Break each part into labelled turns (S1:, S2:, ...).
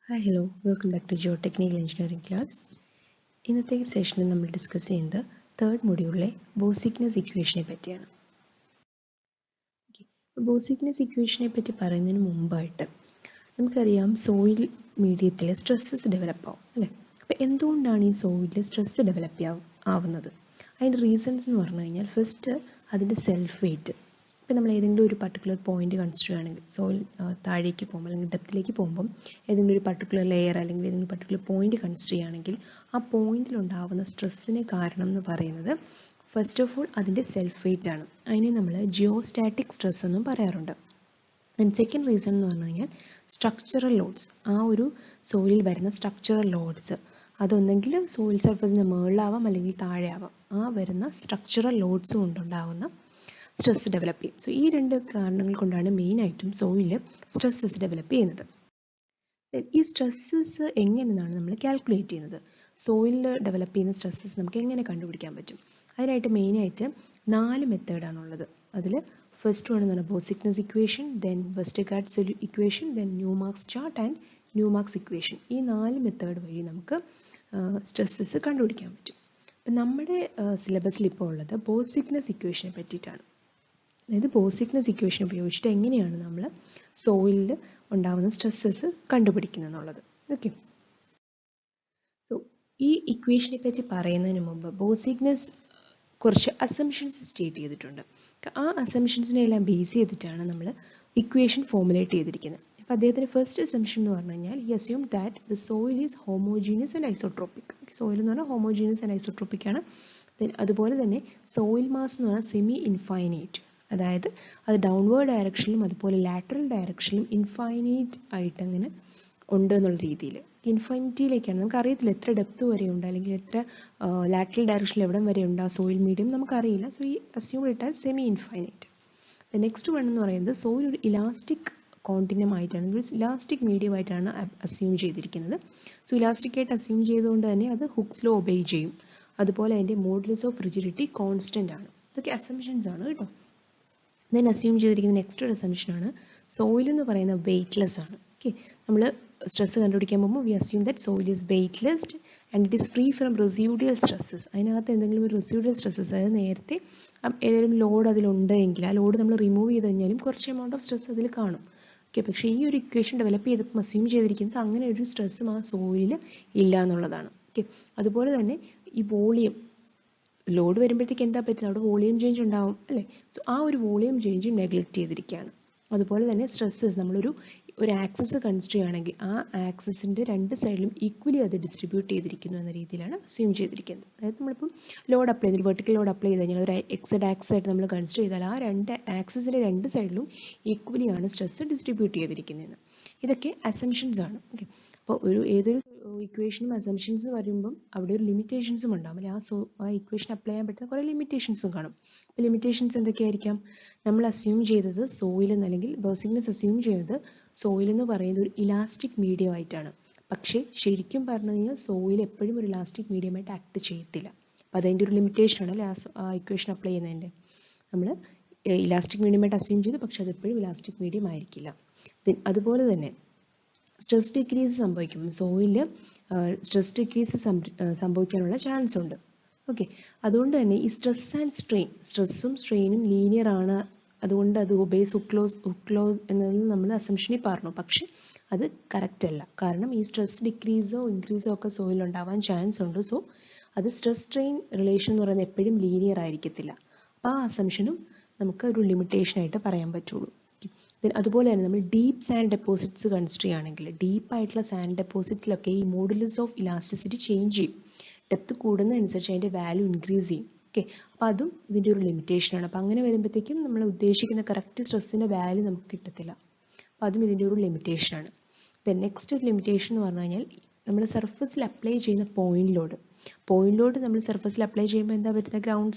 S1: Hi, hello, welcome back to Geotechnical Engineering class. ഇന്നത്തെ സെഷനിൽ നമ്മൾ ഡിസ്കസ് ചെയ്യുന്നത് തേർഡ് മൊഡ്യൂളിലെ ബോസിഗ്നസ് ഇക്വേഷനെ പറ്റിയാണ്. ബോസിഗ്നസ് ഇക്വേഷനെ പറ്റി പറയുന്നതിന് മുമ്പായിട്ട് നമുക്കറിയാം സോയിൽ മീഡിയത്തിൽ സ്ട്രെസ്സസ് ഡെവലപ്പ് ആവും അല്ലേ. അപ്പോൾ എന്തുകൊണ്ടാണ് ഈ സോയിലിൽ സ്ട്രെസ്സ് ഡെവലപ്പ് ആവുന്നത്? അതിൻ്റെ റീസൺസ് എന്ന് പറഞ്ഞു കഴിഞ്ഞാൽ ഫസ്റ്റ് അതിൻ്റെ സെൽഫ് വെയ്റ്റ്. ഇപ്പം നമ്മൾ ഏതെങ്കിലും ഒരു പർട്ടിക്കുലർ പോയിന്റ് കൺസിഡർ ചെയ്യുകയാണെങ്കിൽ സോയിൽ താഴേക്ക് പോകുമ്പോൾ അല്ലെങ്കിൽ ഡെപ്തിലേക്ക് പോകുമ്പം ഏതെങ്കിലും ഒരു പർട്ടിക്കുലർ ലെയർ അല്ലെങ്കിൽ ഏതെങ്കിലും പർട്ടിക്കുലർ പോയിന്റ് കൺസിഡർ ചെയ്യുകയാണെങ്കിൽ ആ പോയിന്റിലുണ്ടാകുന്ന സ്ട്രെസ്സിന് കാരണം എന്ന് പറയുന്നത് ഫസ്റ്റ് ഓഫ് ഓൾ അതിൻ്റെ സെൽഫ് വെയ്റ്റ് ആണ്. അതിനെ നമ്മൾ ജിയോസ്റ്റാറ്റിക് സ്ട്രെസ് എന്നും പറയാറുണ്ട്. ആൻഡ് സെക്കൻഡ് റീസൺ എന്ന് പറഞ്ഞു കഴിഞ്ഞാൽ സ്ട്രക്ചറൽ ലോഡ്സ്. ആ ഒരു സോയിലിൽ വരുന്ന സ്ട്രക്ചറൽ ലോഡ്സ് അതൊന്നെങ്കിൽ സോയിൽ സർഫസിന് മുകളിലാവാം അല്ലെങ്കിൽ താഴെ ആവാം. ആ വരുന്ന സ്ട്രക്ചറൽ ലോഡ്സ് കൊണ്ടുണ്ടാകുന്ന സ്ട്രെസ് ഡെവലപ്പ് ചെയ്യും. സോ ഈ രണ്ട് കാരണങ്ങൾ കൊണ്ടാണ് മെയിനായിട്ടും സോയിലിൽ സ്ട്രെസ്സസ് ഡെവലപ്പ് ചെയ്യുന്നത്. ഈ സ്ട്രെസ്സസ് എങ്ങനെയാണ് നമ്മൾ കാൽക്കുലേറ്റ് ചെയ്യുന്നത്? സോയിലിൽ ഡെവലപ്പ് ചെയ്യുന്ന സ്ട്രെസ്സസ് നമുക്ക് എങ്ങനെ കണ്ടുപിടിക്കാൻ പറ്റും? അതിനായിട്ട് മെയിനായിട്ട് 4 മെത്തേഡാണുള്ളത്. അതിൽ ഫസ്റ്റ് വൺ എന്ന് പറഞ്ഞാൽ Boussinesq's equation, then Westergaard equation, then Newmark's chart and Newmark's equation. ഈ 4 മെത്തേഡ് വഴി നമുക്ക് സ്ട്രെസ്സസ് കണ്ടുപിടിക്കാൻ പറ്റും. അപ്പം നമ്മുടെ സിലബസിൽ ഇപ്പോൾ ഉള്ളത് ബോസിഗ്നസ് ഇക്വേഷനെ പറ്റിയിട്ടാണ്. അതായത് ബോസിഗ്നസ് ഇക്വേഷൻ ഉപയോഗിച്ചിട്ട് എങ്ങനെയാണ് നമ്മൾ സോയിലിൽ ഉണ്ടാകുന്ന സ്ട്രെസ്സസ് കണ്ടുപിടിക്കുന്നത് എന്നുള്ളത്. ഓക്കെ, സോ ഈ ഇക്വേഷനെ പറ്റി പറയുന്നതിന് മുമ്പ് ബോസിഗ്നസ് കുറച്ച് അസംഷൻസ് സ്റ്റേറ്റ് ചെയ്തിട്ടുണ്ട്. ആ അസംഷൻസിനെ എല്ലാം ബേസ് ചെയ്തിട്ടാണ് നമ്മൾ ഇക്വേഷൻ ഫോർമുലേറ്റ് ചെയ്തിരിക്കുന്നത്. അപ്പോൾ അദ്ദേഹത്തിൻ്റെ ഫസ്റ്റ് അസംഷൻ എന്ന് പറഞ്ഞു കഴിഞ്ഞാൽ he assume that the soil is homogeneous and isotropic. Soil എന്ന് പറഞ്ഞാൽ ഹോമോജീനിയസ് ആൻഡ് ഐസോട്രോപ്പിക് ആണ്. അതുപോലെ തന്നെ സോയിൽ മാസ് എന്ന് പറഞ്ഞാൽ സെമി ഇൻഫൈനൈറ്റ്, അതായത് അത് ഡൗൺവേർഡ് ഡയറക്ഷനിലും അതുപോലെ ലാറ്ററൽ ഡയറക്ഷനിലും ഇൻഫൈനൈറ്റ് ആയിട്ട് അങ്ങനെ ഉണ്ട് എന്നുള്ള രീതിയിൽ. ഇൻഫൈനിറ്റിയിലേക്കാണ്, നമുക്കറിയത്തില്ല എത്ര ഡെപ്ത് വരെ ഉണ്ട് അല്ലെങ്കിൽ എത്ര ലാറ്ററൽ ഡയറക്ഷനിൽ എവിടം വരെ ഉണ്ട് ആ സോയിൽ മീഡിയം നമുക്കറിയില്ല. സോ ഈ assume it as semi infinite. Next one എന്ന് പറയുന്നത് സോയിൽ ഒരു ഇലാസ്റ്റിക് കോണ്ടിനം ആയിട്ടാണ്, ഒരു ഇലാസ്റ്റിക് മീഡിയം ആയിട്ടാണ് അസ്യൂം ചെയ്തിരിക്കുന്നത്. സോ ഇലാസ്റ്റിക് ആയിട്ട് അസ്യൂം ചെയ്തുകൊണ്ട് തന്നെ അത് ഹുക്സ് ലോ ഒബേ ചെയ്യും. അതുപോലെ അതിൻ്റെ മോഡുലസ് ഓഫ് റിജിഡിറ്റി കോൺസ്റ്റന്റ് ആണ്. ഇതൊക്കെ അസംഷൻസ് ആണ് കേട്ടോ. ദെൻ അസ്യൂം ചെയ്തിരിക്കുന്ന നെക്സ്റ്റ് ഒരു അസംഷനാണ് സോയിൽ എന്ന് പറയുന്ന വെയ്റ്റ്ലെസ് ആണ്. ഓക്കെ, നമ്മൾ സ്ട്രെസ് കണ്ടുപിടിക്കാൻ പോകുമ്പോൾ V assume that soil is weightless and it is free from residual stresses. അതിനകത്ത് എന്തെങ്കിലും ഒരു റെസിഡ്യൂവൽ സ്ട്രെസ്സസ്, അതായത് നേരത്തെ ഏതെങ്കിലും ലോഡ് അതിലുണ്ട് എങ്കിൽ ആ ലോഡ് നമ്മൾ റിമൂവ് ചെയ്ത് കഴിഞ്ഞാലും കുറച്ച് എമൗണ്ട് ഓഫ് സ്ട്രെസ് അതിൽ കാണും. ഓക്കെ, പക്ഷേ ഈ ഒരു ഇക്വേഷൻ ഡെവലപ്പ് ചെയ്തപ്പോൾ അസ്യൂം ചെയ്തിരിക്കുന്നത് അങ്ങനെ ഒരു സ്ട്രെസ്സും ആ സോയിലിൽ ഇല്ല എന്നുള്ളതാണ്. ഓക്കെ, അതുപോലെ തന്നെ ഈ വോളിയം ലോഡ് വരുമ്പോഴത്തേക്ക് എന്താ പറ്റുന്നത്, അവിടെ വോളിയം ചേഞ്ച് ഉണ്ടാവും അല്ലേ. സോ ആ ഒരു വോളിയം ചേഞ്ച് നെഗ്ലക്റ്റ് ചെയ്തിരിക്കുകയാണ്. അതുപോലെ തന്നെ സ്ട്രെസ്സസ് നമ്മളൊരു ആക്സിസ് കൺസിഡർ ചെയ്യുകയാണെങ്കിൽ ആ ആക്സിസിൻ്റെ രണ്ട് സൈഡിലും ഈക്വലി അത് ഡിസ്ട്രിബ്യൂട്ട് ചെയ്തിരിക്കുന്നു എന്ന രീതിയിലാണ് അസ്യൂം ചെയ്തിരിക്കുന്നത്. അതായത് നമ്മളിപ്പം ലോഡ് അപ്ലൈ ചെയ്ത് വെർട്ടിക്കൽ ലോഡ് അപ്ലൈ ചെയ്ത് കഴിഞ്ഞാൽ ഒരു എക്സഡ് ആക്സിസ് ആയിട്ട് നമ്മൾ കൺസിഡർ ചെയ്താൽ ആ രണ്ട് ആക്സിസിൻ്റെ രണ്ട് സൈഡിലും ഈക്വലി ആണ് സ്ട്രെസ് ഡിസ്ട്രിബ്യൂട്ട് ചെയ്തിരിക്കുന്നതെന്ന്. ഇതൊക്കെ അസംഷൻസ് ആണ്. ഓക്കെ, അപ്പോൾ ഏതൊരു ഇക്വേഷനും അസംഷൻസ് വരുമ്പം അവിടെ ഒരു ലിമിറ്റേഷൻസും ഉണ്ടാകും അല്ലെ. ആ ഇക്വേഷൻ അപ്ലൈ ചെയ്യാൻ പറ്റുന്ന കുറേ ലിമിറ്റേഷൻസും കാണും. അപ്പോൾ ലിമിറ്റേഷൻസ് എന്തൊക്കെയായിരിക്കാം? നമ്മൾ അസ്യൂം ചെയ്തത് സോയിൽ അല്ലെങ്കിൽ ബോസിഗ്നസ് അസ്യൂം ചെയ്തത് സോയിൽ എന്ന് പറയുന്നത് ഒരു ഇലാസ്റ്റിക് മീഡിയം ആയിട്ടാണ്. പക്ഷേ ശരിക്കും പറഞ്ഞു കഴിഞ്ഞാൽ സോയിൽ എപ്പോഴും ഒരു ഇലാസ്റ്റിക് മീഡിയമായിട്ട് ആക്ട് ചെയ്യത്തില്ല. അപ്പോൾ അതിൻ്റെ ഒരു ലിമിറ്റേഷൻ ആണ് ആ ഇക്വേഷൻ അപ്ലൈ ചെയ്യുന്നതിൻ്റെ. നമ്മൾ ഇലാസ്റ്റിക് മീഡിയമായിട്ട് അസ്യൂം ചെയ്തു, പക്ഷെ അത് എപ്പോഴും ഇലാസ്റ്റിക് മീഡിയം ആയിരിക്കില്ല. അതുപോലെ തന്നെ സ്ട്രെസ് ഡിക്രീസ് സംഭവിക്കും. സോയിലിൽ സ്ട്രെസ് ഡിക്രീസ് സംഭവിക്കാനുള്ള ചാൻസ് ഉണ്ട്. ഓക്കെ, അതുകൊണ്ട് തന്നെ ഈ സ്ട്രെസ് ആൻഡ് സ്ട്രെയിൻ, സ്ട്രെസ്സും സ്ട്രെയിനും ലീനിയർ ആണ്, അതുകൊണ്ട് അത് ഒബേസ് ഹുക്ലോസ് എന്നതിൽ നമ്മൾ അസംഷനിൽ പറഞ്ഞു. പക്ഷെ അത് കറക്റ്റ് അല്ല. കാരണം ഈ സ്ട്രെസ് ഡിക്രീസോ ഇൻക്രീസോ ഒക്കെ സോയിൽ ഉണ്ടാവാൻ ചാൻസ് ഉണ്ട്. സോ അത് സ്ട്രെസ് സ്ട്രെയിൻ റിലേഷൻ എന്ന് പറയുന്നത് എപ്പോഴും ലീനിയർ ആയിരിക്കത്തില്ല. അപ്പോൾ ആ അസംഷനും നമുക്ക് ഒരു ലിമിറ്റേഷൻ ആയിട്ട് പറയാൻ പറ്റുള്ളൂ. അതുപോലെ തന്നെ നമ്മൾ ഡീപ്പ് സാൻഡ് ഡെപ്പോസിറ്റ്സ് കൺസിഡർ ചെയ്യുകയാണെങ്കിൽ ഡീപ്പായിട്ടുള്ള സാൻഡ് ഡെപ്പോസിറ്റ്സിലൊക്കെ ഈ മോഡുലസ് ഓഫ് ഇലാസ്റ്റിസിറ്റി ചേഞ്ച് ചെയ്യും. ഡെപ്ത് കൂടുന്നതനുസരിച്ച് അതിൻ്റെ വാല്യൂ ഇൻക്രീസ് ചെയ്യും. ഓക്കെ, അപ്പോൾ അതും ഇതിൻ്റെ ഒരു ലിമിറ്റേഷനാണ്. അപ്പോൾ അങ്ങനെ വരുമ്പോഴത്തേക്കും നമ്മൾ ഉദ്ദേശിക്കുന്ന കറക്റ്റ് സ്ട്രെസ്സിൻ്റെ വാല്യൂ നമുക്ക് കിട്ടത്തില്ല. അപ്പോൾ അതും ഇതിൻ്റെ ഒരു ലിമിറ്റേഷനാണ്. ദെൻ നെക്സ്റ്റ് ഒരു ലിമിറ്റേഷൻ എന്ന് പറഞ്ഞു കഴിഞ്ഞാൽ നമ്മൾ സർഫസിൽ അപ്ലൈ ചെയ്യുന്ന പോയിന്റ് ലോഡ് നമ്മൾ സർഫസിൽ അപ്ലൈ ചെയ്യുമ്പോൾ എന്താ പറ്റുന്നത്, ഗ്രൗണ്ട്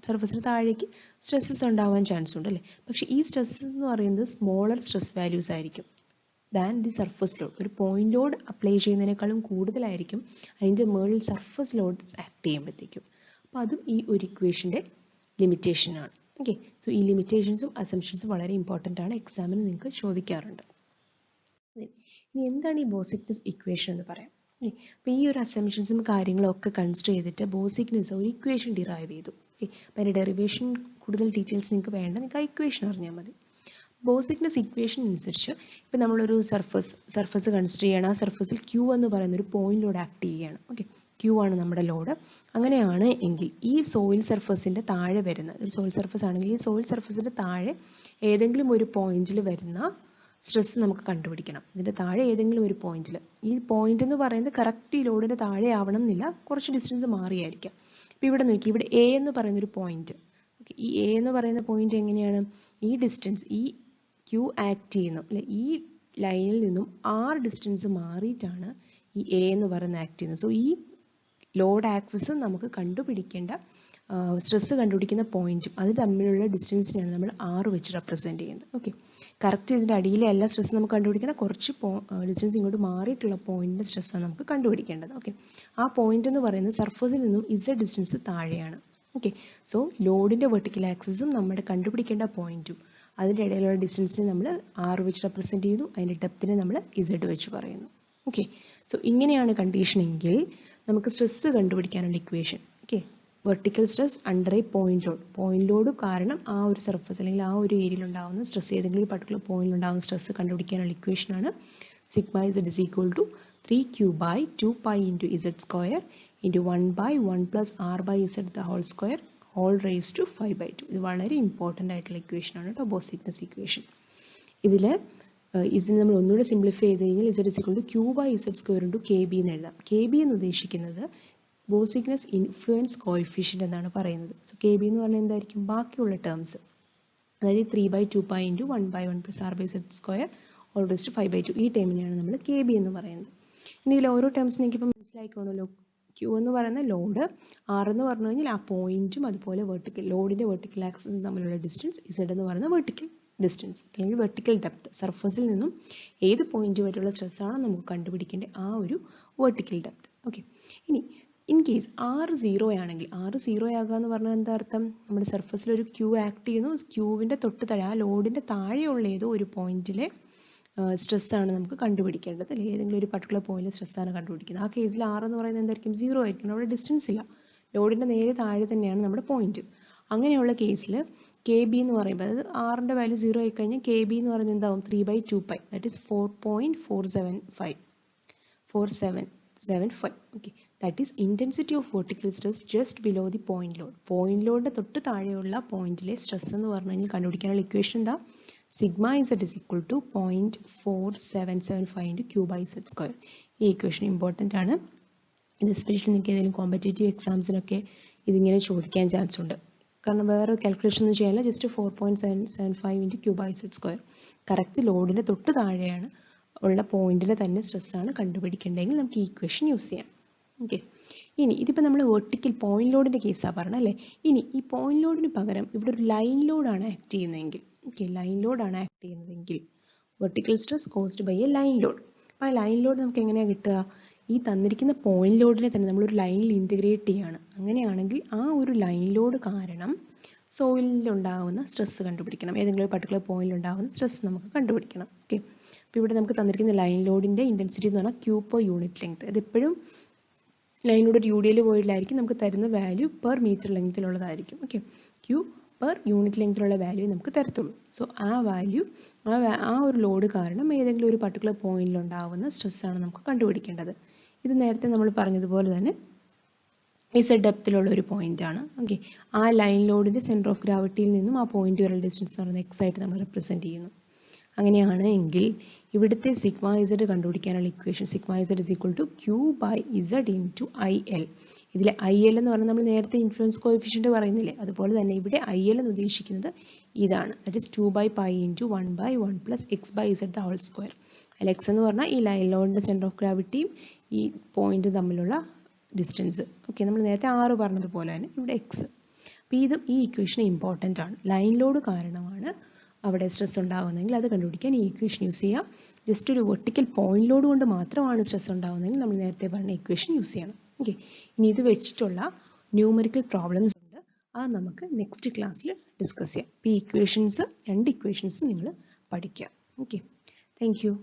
S1: സർഫസിന് താഴേക്ക് സ്ട്രെസ്സസ് ഉണ്ടാവാൻ ചാൻസ് ഉണ്ട് അല്ലേ. പക്ഷേ ഈ സ്ട്രെസ്സസ് എന്ന് പറയുന്നത് സ്മോളർ സ്ട്രെസ് വാല്യൂസ് ആയിരിക്കും ദാൻ ദി സർഫസ് ലോഡ്. ഒരു പോയിന്റ് ലോഡ് അപ്ലൈ ചെയ്യുന്നതിനേക്കാളും കൂടുതലായിരിക്കും അതിൻ്റെ മുകളിൽ സർഫസ് ലോഡ്സ് ആക്ട് ചെയ്യുമ്പോഴത്തേക്കും. അപ്പോൾ അതും ഈ ഒരു ഇക്വേഷൻ്റെ ലിമിറ്റേഷനാണ്. ഓക്കെ, സോ ഈ ലിമിറ്റേഷൻസും അസംഷൻസും വളരെ ഇമ്പോർട്ടൻ്റ് ആണ്, എക്സാമിന് നിങ്ങൾക്ക് ചോദിക്കാറുണ്ട്. ഇനി എന്താണ് ഈ ബോസിക്നെസ് ഇക്വേഷൻ എന്ന് പറയാം. അപ്പോൾ ഈ ഒരു അസംഷൻസും കാര്യങ്ങളൊക്കെ കൺസിഡർ ചെയ്തിട്ട് ബോസിക്നെസ് ഒരു ഇക്വേഷൻ ഡിറൈവ് ചെയ്തു. അപ്പോൾ അതിൻ്റെ ഡെറിവേഷൻ കൂടുതൽ ഡീറ്റെയിൽസ് നിങ്ങൾക്ക് വേണ്ട, നിങ്ങൾക്ക് ആ ഇക്വേഷൻ അറിഞ്ഞാൽ മതി. ബോസിക്നെസ് ഇക്വേഷൻ അനുസരിച്ച് ഇപ്പം നമ്മളൊരു സർഫസ് കൺസിഡർ ചെയ്യണം. ആ സർഫസിൽ ക്യൂ എന്ന് പറയുന്ന ഒരു പോയിന്റ് ലോഡ് ആക്ട് ചെയ്യുകയാണ്. ഓക്കെ, ക്യൂ ആണ് നമ്മുടെ ലോഡ്. അങ്ങനെയാണ് എങ്കിൽ ഈ സോയിൽ സർഫസിൻ്റെ താഴെ വരുന്ന ഒരു സോയിൽ സർഫസ് ആണെങ്കിൽ ഈ സോയിൽ സർഫസിൻ്റെ താഴെ ഏതെങ്കിലും ഒരു പോയിന്റിൽ വരുന്ന സ്ട്രെസ് നമുക്ക് കണ്ടുപിടിക്കണം. ഇതിൻ്റെ താഴെ ഏതെങ്കിലും ഒരു പോയിന്റിൽ, ഈ പോയിന്റ് എന്ന് പറയുന്നത് കറക്റ്റ് ഈ ലോഡിൻ്റെ താഴെ ആവണം എന്നില്ല, കുറച്ച് ഡിസ്റ്റൻസ് മാറിയായിരിക്കാം. ഇപ്പോൾ ഇവിടെ നോക്കി, ഇവിടെ എ എന്ന് പറയുന്നൊരു പോയിന്റ്. ഓക്കെ, ഈ എ എന്ന് പറയുന്ന പോയിന്റ് എങ്ങനെയാണ്, ഈ ഡിസ്റ്റൻസ് ഈ ക്യൂ ആക്ട് ചെയ്യുന്നു അല്ലെ, ഈ ലൈനിൽ നിന്നും 6 ഡിസ്റ്റൻസ് മാറിയിട്ടാണ് ഈ എ എന്ന് പറയുന്നത് ആക്ട് ചെയ്യുന്നത്. സോ ഈ ലോഡ് ആക്സിസ് നമുക്ക് കണ്ടുപിടിക്കേണ്ട സ്ട്രെസ് കണ്ടുപിടിക്കുന്ന പോയിന്റും അത് തമ്മിലുള്ള ഡിസ്റ്റൻസിനെയാണ് നമ്മൾ 6 വെച്ച് റെപ്രസെൻറ്റ് ചെയ്യുന്നത്. ഓക്കെ, കറക്റ്റ് ഇതിൻ്റെ അടിയിലെ എല്ലാ സ്ട്രെസ് നമുക്ക് കണ്ടുപിടിക്കണം, കുറച്ച് ഡിസ്റ്റൻസ് ഇങ്ങോട്ട് മാറിയിട്ടുള്ള പോയിന്റിൻ്റെ സ്ട്രെസ്സാണ് നമുക്ക് കണ്ടുപിടിക്കേണ്ടത്. ഓക്കെ, ആ പോയിന്റ് എന്ന് പറയുന്നത് സർഫസിൽ നിന്നും Z ഡിസ്റ്റൻസ് താഴെയാണ്. ഓക്കെ, സോ ലോഡിൻ്റെ വെർട്ടിക്കൽ ആക്സിസും നമ്മുടെ കണ്ടുപിടിക്കേണ്ട പോയിന്റും അതിൻ്റെ ഇടയിലുള്ള ഡിസ്റ്റൻസിനെ നമ്മൾ 6 വെച്ച് റെപ്രസെൻറ്റ് ചെയ്യുന്നു, അതിൻ്റെ ഡെപ്തിനെ നമ്മൾ Z വെച്ച് പറയുന്നു. ഓക്കെ, സോ ഇങ്ങനെയാണ് കണ്ടീഷൻ എങ്കിൽ നമുക്ക് സ്ട്രെസ് കണ്ടുപിടിക്കാനുള്ള equation. Okay, vertical stress under A point load കാരണം ആ ഒരു സർഫസ് അല്ലെങ്കിൽ ആ ഒരു ഏരിയയിൽ ഉണ്ടാകുന്ന സ്ട്രെസ്, ഏതെങ്കിലും ഒരു പർട്ടിക്കുലർ പോയിന്റിൽ ഉണ്ടാകുന്ന സ്ട്രെസ് കണ്ടുപിടിക്കാനുള്ള ഇക്വേഷനാണ് sigma Z is equal to 3Q by 2 pi into Z square into 1 by 1 plus R by Z the whole square all raised to 5/2. ഇത് വളരെ ഇമ്പോർട്ടൻ്റ് ആയിട്ടുള്ള ഇക്വേഷനാണ് കേട്ടോ, ബോസിക്നെസ് ഇക്വേഷൻ. ഇതിന് നമ്മൾ ഒന്നുകൂടെ സിംപ്ലിഫൈ ചെയ്ത് കഴിഞ്ഞാൽ Z is equal to Q by Z square into KB എന്ന് എഴുതാം. KB എന്ന് ഉദ്ദേശിക്കുന്നത് ബോസിക്നെസ് ഇൻഫ്ലുവൻസ് കോഎഫിഷ്യൻ്റ് എന്നാണ് പറയുന്നത്. സോ KB എന്ന് പറഞ്ഞാൽ എന്തായിരിക്കും, ബാക്കിയുള്ള ടേംസ്, അതായത് 3/2 pi into 1 by 1 plus R by Z square all raised to 5/2, ഈ ടേമിനെയാണ് നമ്മൾ KB എന്ന് പറയുന്നത്. ഇനി ഇതിൽ ഓരോ ടേംസ് നിങ്ങൾക്ക് ഇപ്പോൾ മനസ്സിലായിക്കോണല്ലോ. Q എന്ന് പറയുന്ന ലോഡ്, R എന്ന് പറഞ്ഞു കഴിഞ്ഞാൽ ആ പോയിന്റും അതുപോലെ ലോഡിൻ്റെ വെർട്ടിക്കൽ ആക്സിസും തമ്മിലുള്ള ഡിസ്റ്റൻസ്, Z എന്ന് പറയുന്ന വെർട്ടിക്കൽ ഡിസ്റ്റൻസ് അല്ലെങ്കിൽ വെർട്ടിക്കൽ ഡെപ്ത്, സർഫസിൽ നിന്നും ഏത് പോയിന്റ് വരെയുള്ള സ്ട്രെസ്സാണോ നമുക്ക് കണ്ടുപിടിക്കേണ്ടത് ആ ഒരു വെർട്ടിക്കൽ ഡെപ്ത്. ഓക്കെ, ഇനി ഇൻ കേസ് R 0 ആണെങ്കിൽ, R 0 ആകുക എന്ന് പറഞ്ഞാൽ എന്താ അർത്ഥം, നമ്മുടെ സർഫസിൽ ഒരു ക്യൂ ആക്ട് ചെയ്യുന്നു, ക്യൂവിൻ്റെ തൊട്ട് താഴെ ആ ലോഡിൻ്റെ താഴെയുള്ള ഏതോ ഒരു പോയിന്റിലെ സ്ട്രെസ്സാണ് നമുക്ക് കണ്ടുപിടിക്കേണ്ടത്, അല്ലെങ്കിൽ ഏതെങ്കിലും ഒരു പർട്ടിക്കുലർ പോയിന്റിൽ സ്ട്രെസ്സാണ് കണ്ടുപിടിക്കുന്നത്. ആ കേസിൽ R എന്ന് പറയുന്നത് എന്തായിരിക്കും, 0 ആയിരിക്കും, അവിടെ ഡിസ്റ്റൻസ് ഇല്ല, ലോഡിൻ്റെ നേരെ താഴെ തന്നെയാണ് നമ്മുടെ പോയിന്റ്. അങ്ങനെയുള്ള കേസിൽ KB എന്ന് പറയുമ്പോൾ, അതായത് ആറിൻ്റെ വാല്യൂ 0 ആയി കഴിഞ്ഞാൽ KB എന്ന് പറയുന്നത് എന്താവും, 3/2 pi, that is 4.475. Okay, that is intensity of vertical stress just below the point load. Point ലോഡിൻ്റെ തൊട്ട് താഴെയുള്ള പോയിന്റിലെ സ്ട്രെസ് എന്ന് പറഞ്ഞു കഴിഞ്ഞാൽ കണ്ടുപിടിക്കാനുള്ള ഇക്വേഷൻ എന്താ, sigma Z is equal to 0.4775 into Q by Z square. ഈ ഇക്വേഷൻ ഇമ്പോർട്ടൻ്റ് ആണ്. ഇത് എസ്പെഷ്യലി നിങ്ങൾക്ക് ഏതെങ്കിലും കോമ്പറ്റേറ്റീവ് എക്സാംസിനൊക്കെ ഇതിങ്ങനെ ചോദിക്കാൻ ചാൻസ് ഉണ്ട്. കാരണം വേറെ കാൽക്കുലേഷൻ ഒന്നും ചെയ്യാനില്ല, just 4.775 into Q by Z square. Correct ലോഡിൻ്റെ തൊട്ട് താഴെയാണ് ഉള്ള പോയിന്റിലെ തന്നെ സ്ട്രെസ്സാണ് കണ്ടുപിടിക്കേണ്ടതെങ്കിൽ നമുക്ക് ഈ ഇക്വേഷൻ യൂസ് ചെയ്യാം. ഓക്കെ, ഇനി ഇതിപ്പോൾ നമ്മൾ വെർട്ടിക്കൽ പോയിന്റ് ലോഡിൻ്റെ കേസാണ് പറഞ്ഞത് അല്ലേ. ഇനി ഈ പോയിന്റ് ലോഡിന് പകരം ഇവിടെ ഒരു ലൈൻ ലോഡാണ് ആക്ട് ചെയ്യുന്നതെങ്കിൽ, ഓക്കെ, ലൈൻ ലോഡാണ് ആക്ട് ചെയ്യുന്നതെങ്കിൽ vertical stress caused by a line load. അപ്പോൾ ആ ലൈൻ ലോഡ് നമുക്ക് എങ്ങനെയാണ് കിട്ടുക, ഈ തന്നിരിക്കുന്ന പോയിന്റ് ലോഡിനെ തന്നെ നമ്മളൊരു ലൈനിൽ ഇൻറ്റഗ്രേറ്റ് ചെയ്യുകയാണ്. അങ്ങനെയാണെങ്കിൽ ആ ഒരു ലൈൻ ലോഡ് കാരണം സോയിലിലുണ്ടാകുന്ന സ്ട്രെസ് കണ്ടുപിടിക്കണം, ഏതെങ്കിലും ഒരു പർട്ടിക്കുലർ പോയിന്റിൽ ഉണ്ടാകുന്ന സ്ട്രെസ് നമുക്ക് കണ്ടുപിടിക്കണം. ഓക്കെ, അപ്പോൾ ഇവിടെ നമുക്ക് തന്നിരിക്കുന്ന ലൈൻ ലോഡിൻ്റെ ഇൻറ്റൻസിറ്റി എന്ന് പറഞ്ഞാൽ Q per യൂണിറ്റ് ലെങ്ത്. അതെപ്പോഴും ലൈൻ ലോഡ് ഒരു UDL പോയിട്ടിലായിരിക്കും, നമുക്ക് തരുന്ന വാല്യൂ പെർ മീറ്റർ ലെങ്ത്തിലുള്ളതായിരിക്കും. ഓക്കെ, Q per യൂണിറ്റ് ലെങ്ത്തിലുള്ള വാല്യൂ നമുക്ക് തരത്തുള്ളൂ. സോ ആ വാല്യൂ, ആ ഒരു ലോഡ് കാരണം ഏതെങ്കിലും ഒരു പർട്ടിക്കുലർ പോയിന്റിൽ ഉണ്ടാകുന്ന സ്ട്രെസ്സാണ് നമുക്ക് കണ്ടുപിടിക്കേണ്ടത്. ഇത് നേരത്തെ നമ്മൾ പറഞ്ഞതുപോലെ തന്നെ Z ഡെപ്തിലുള്ള ഒരു പോയിന്റ് ആണ്. ഓക്കെ, ആ ലൈൻ ലോഡിൻ്റെ സെൻറ്റർ ഓഫ് ഗ്രാവിറ്റിയിൽ നിന്നും ആ പോയിന്റ് വരെയുള്ള ഡിസ്റ്റൻസ് എന്ന് പറയുന്നത് X ആയിട്ട് നമ്മൾ റെപ്രസെൻറ്റ് ചെയ്യുന്നു. അങ്ങനെയാണ് എങ്കിൽ ഇവിടുത്തെ സിഗ്മ Z കണ്ടുപിടിക്കാനുള്ള equation sigma Z is equal to Q by Z into IL. ഇതിലെ IL എന്ന് പറഞ്ഞാൽ നമ്മൾ നേരത്തെ ഇൻഫ്ലുവൻസ് കോഎഫിഷ്യൻ്റ് പറയുന്നില്ലേ, അതുപോലെ തന്നെ ഇവിടെ IL എന്ന് ഉദ്ദേശിക്കുന്നത് ഇതാണ്, that is 2 by pi into 1 by 1 plus X by Z the whole square. അതിൽ X എന്ന് പറഞ്ഞാൽ ഈ ലൈൻ ലോഡിൻ്റെ സെൻറ്റർ ഓഫ് ഗ്രാവിറ്റിയും ഈ പോയിന്റും തമ്മിലുള്ള ഡിസ്റ്റൻസ്. ഓക്കെ, നമ്മൾ നേരത്തെ 6 പറഞ്ഞതുപോലെ തന്നെ ഇവിടെ X. അപ്പോൾ ഈ ഇക്വേഷൻ ഇമ്പോർട്ടൻ്റ് ആണ്. ലൈൻ ലോഡ് കാരണമാണ് അവിടെ സ്ട്രെസ് ഉണ്ടാകുന്നതെങ്കിൽ അത് കണ്ടുപിടിക്കാൻ ഈ ഇക്വേഷൻ യൂസ് ചെയ്യാം. ജസ്റ്റ് ഒരു വെർട്ടിക്കൽ പോയിന്റ് ലോഡ് കൊണ്ട് മാത്രമാണ് സ്ട്രെസ് ഉണ്ടാകുന്നതെങ്കിൽ നമ്മൾ നേരത്തെ പറഞ്ഞ ഇക്വേഷൻ യൂസ് ചെയ്യണം. ഓക്കെ, ഇനി ഇത് വെച്ചിട്ടുള്ള ന്യൂമറിക്കൽ പ്രോബ്ലംസ് ഉണ്ട്, അത് നമുക്ക് നെക്സ്റ്റ് ക്ലാസ്സിൽ ഡിസ്കസ് ചെയ്യാം. അപ്പോൾ ഈ രണ്ട് ഇക്വേഷൻസ് നിങ്ങൾ പഠിക്കുക. Okay, thank you.